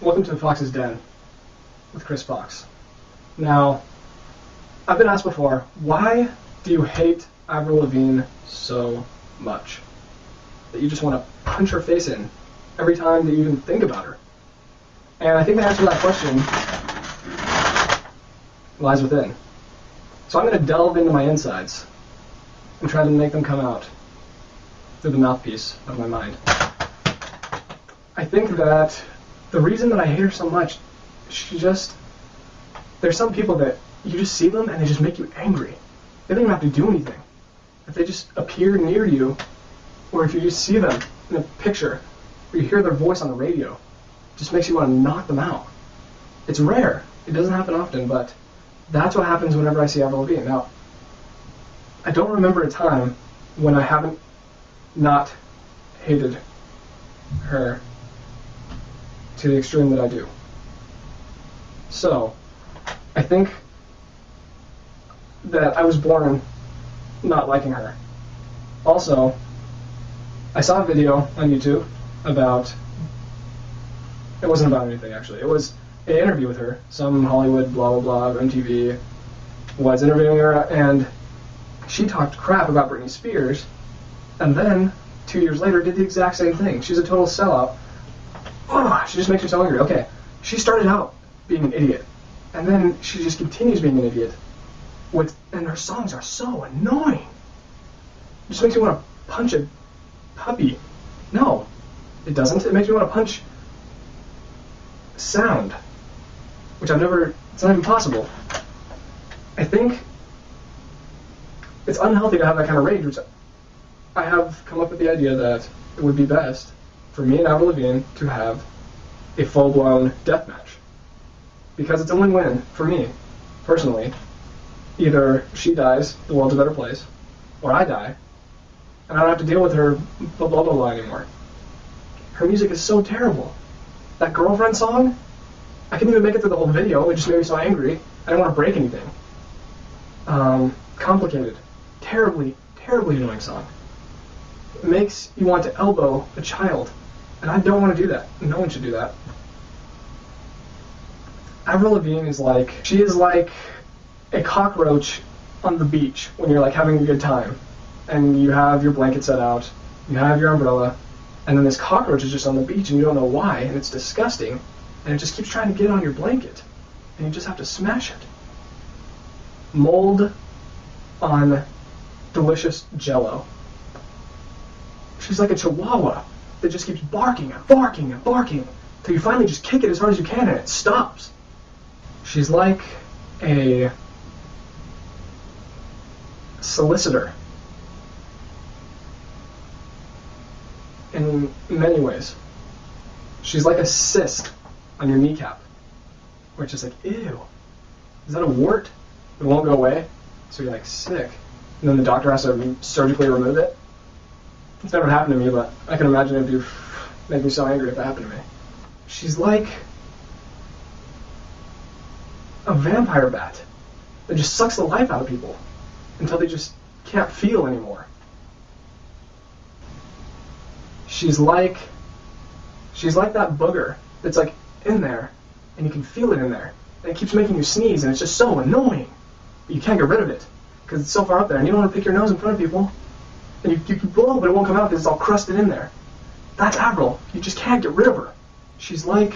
Welcome to the Fox's Den with Chris Fox. Now, I've been asked before, why do you hate Avril Lavigne so much that you just want to punch her face in every time that you even think about her? And I think the answer to that question lies within. So I'm going to delve into my insides and try to make them come out through the mouthpiece of my mind. I think that the reason that I hate her so much, there's some people that you just see them and they just make you angry. They don't even have to do anything. If they just appear near you, or if you just see them in a picture, or you hear their voice on the radio, it just makes you want to knock them out. It's rare. It doesn't happen often, but that's what happens whenever I see Avril Lavigne. Now, I don't remember a time when I haven't not hated her to the extreme that I do. So, I think that I was born not liking her. Also, I saw a video on YouTube about, it wasn't about anything actually, it was an interview with her. Some Hollywood blah blah blah MTV was interviewing her, and she talked crap about Britney Spears, and then 2 years later did the exact same thing. She's a total sellout. Oh, she just makes me so angry. Okay, she started out being an idiot, and then she just continues being an idiot. And her songs are so annoying. It just makes me want to punch a puppy. No, it doesn't. It makes me want to punch sound, which it's not even possible. I think it's unhealthy to have that kind of rage, which I have come up with the idea that it would be best for me and Avril Lavigne to have a full-blown death match. Because it's a win-win for me, personally. Either she dies, the world's a better place, or I die, and I don't have to deal with her blah blah blah anymore. Her music is so terrible. That Girlfriend song, I couldn't even make it through the whole video. It just made me so angry. I didn't want to break anything. Complicated. Terribly, terribly annoying song. It makes you want to elbow a child. And I don't want to do that. No one should do that. Avril Lavigne is like a cockroach on the beach when you're like having a good time. And you have your blanket set out, you have your umbrella, and then this cockroach is just on the beach and you don't know why, and it's disgusting, and it just keeps trying to get on your blanket, and you just have to smash it. Mold on delicious Jell-O. She's like a chihuahua that just keeps barking and barking and barking till you finally just kick it as hard as you can and it stops. She's like a solicitor in many ways. She's like a cyst on your kneecap, where it's just like, ew, is that a wart? It won't go away, so you're like sick, and then the doctor has to surgically remove it. It's never happened to me, but I can imagine it would make me so angry if it happened to me. She's like a vampire bat that just sucks the life out of people until they just can't feel anymore. She's like that booger that's like in there, and you can feel it in there, and it keeps making you sneeze, and it's just so annoying. But you can't get rid of it because it's so far up there, and you don't want to pick your nose in front of people. And you can blow, but it won't come out because it's all crusted in there. That's Avril. You just can't get rid of her. She's like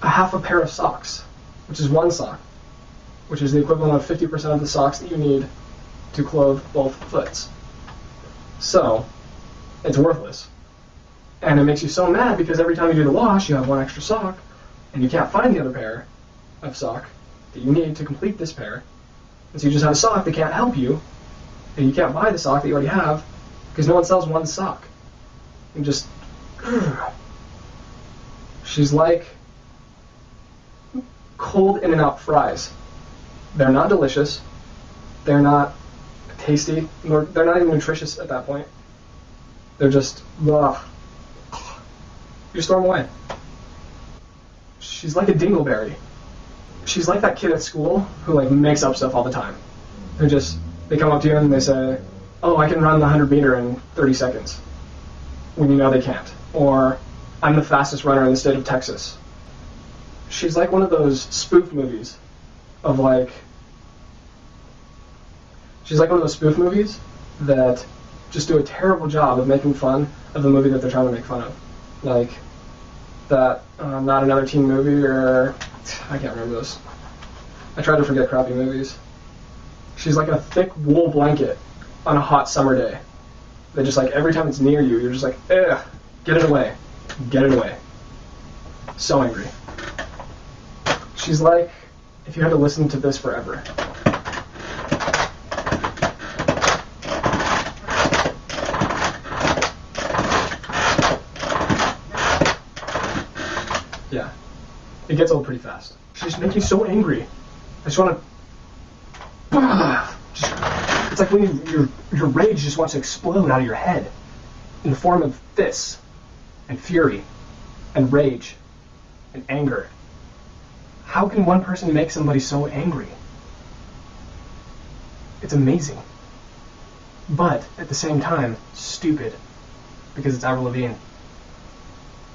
a half a pair of socks, which is one sock, which is the equivalent of 50% of the socks that you need to clothe both foots. So, it's worthless. And it makes you so mad because every time you do the wash, you have one extra sock, and you can't find the other pair of sock that you need to complete this pair. And so you just have a sock that can't help you, and you can't buy the sock that you already have because no one sells one sock. And just, she's like cold In-N-Out fries. They're not delicious, they're not tasty, nor they're not even nutritious at that point. They're just, ugh. You just throw them away. She's like a dingleberry. She's like that kid at school who like makes up stuff all the time. They come up to you and they say, oh, I can run the 100 meter in 30 seconds. When you know they can't. Or I'm the fastest runner in the state of Texas. She's like one of those spoof movies of like, she's like one of those spoof movies that just do a terrible job of making fun of the movie that they're trying to make fun of. Like that Not Another Teen Movie, or I can't remember this. I try to forget crappy movies. She's like a thick wool blanket on a hot summer day. That just like every time it's near you, you're just like, ugh, get it away. Get it away. So angry. She's like if you had to listen to this forever. Yeah. It gets old pretty fast. She just makes me so angry. I just want to... It's like when your rage just wants to explode out of your head in the form of fists and fury and rage and anger. How can one person make somebody so angry? It's amazing. But at the same time, stupid. Because it's Avril Lavigne.